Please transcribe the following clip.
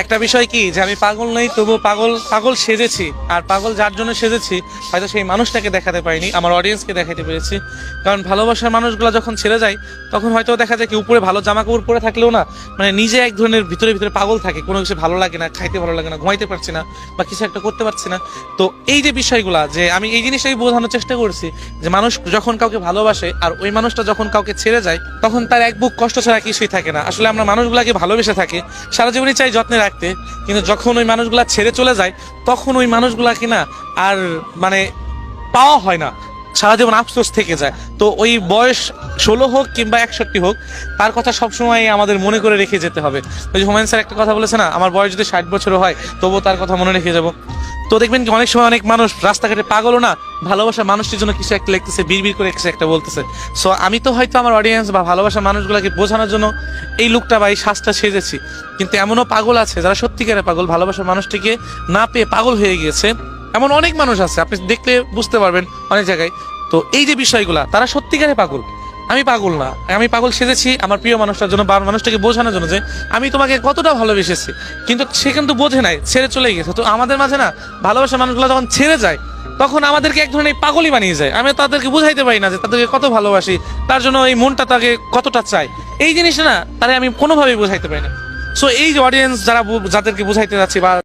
একটা বিষয় কি যে আমি পাগল নই, তবু পাগল পাগল সেজেছি। আর পাগল যার জন্য সেজেছি হয়তো সেই মানুষটাকে দেখাতে পারিনি, আমার অডিয়েন্সকে দেখাতে পেরেছি। কারণ ভালোবাসার মানুষগুলো যখন ছেড়ে যায় তখন হয়তো দেখা যায় কি উপরে ভালো জামা কাপড় পরে থাকলেও না, মানে নিজে এক ধরনের ভিতরে ভিতরে পাগল থাকে, কোনো কিছু ভালো লাগে না, খাইতে ভালো লাগে না, ঘুমাইতে পারছি না, বা কিছু একটা করতে পারছি না। তো এই যে বিষয়গুলা, যে আমি এই জিনিসটাই বোঝানোর চেষ্টা করছি যে মানুষ যখন কাউকে ভালোবাসে আর ওই মানুষটা যখন কাউকে ছেড়ে যায় তখন তার এক বুক কষ্ট ছাড়া কিছুই থাকে না। আসলে আমরা মানুষগুলাকে ভালোবেসে থাকি, সারা জীবনই চাই যত্নে রাখতে, কিন্তু যখন ওই মানুষগুলা ছেড়ে চলে যায় তখন ওই মানুষগুলাকে না আর মানে পাওয়া হয় না, সারা জীবন আফসোস থেকে যায়। তো ওই বয়স 16 হোক কিংবা 61 হোক, তার কথা সবসময় আমাদের মনে করে রেখে যেতে হবে। ওই যে হুমায়ুন স্যার একটা কথা বলেছে না, আমার বয়স যদি 60 বছর হয় তবুও তার কথা মনে রেখে যাব। তো দেখবেন কি অনেক সময় অনেক মানুষ রাস্তাঘাটে পাগলও না, ভালোবাসা মানুষটির জন্য কিছু একটা লিখতেছে, বিড়বিড় করে কিছু একটা বলতেছে। সো আমি তো হয়তো আমার অডিয়েন্স বা ভালোবাসা মানুষগুলোকে বোঝানোর জন্য এই লুকটা বা এই সাজটা সেজেছি, কিন্তু এমনও পাগল আছে যারা সত্যিকারের পাগল, ভালোবাসার মানুষটিকে না পেয়ে পাগল হয়ে গিয়েছে। এমন অনেক মানুষ আছে, আপনি দেখলে বুঝতে পারবেন অনেক জায়গায়। তো এই যে বিষয়গুলা, তারা সত্যিকারে পাগল, আমি পাগল না। আমি পাগল সেজেছি আমার প্রিয় মানুষটার জন্য বা মানুষটাকে বোঝানোর জন্য যে আমি তোমাকে কতটা ভালোবেসেছি, কিন্তু সে কিন্তু বোঝে নাই, ছেড়ে চলে গেছে। তো আমাদের মাঝে না ভালোবাসার মানুষগুলো যখন ছেড়ে যায় তখন আমাদেরকে এক ধরনের পাগলই বানিয়ে যায়। আমি তাদেরকে বুঝাইতে পারি না যে তাদেরকে কত ভালোবাসি, তার জন্য এই মনটা তাকে কতটা চাই। এই জিনিসটা না তারে আমি কোনোভাবেই বুঝাইতে পারি না। সো এই যে অডিয়েন্স যারা যাদেরকে বুঝাইতে যাচ্ছি বা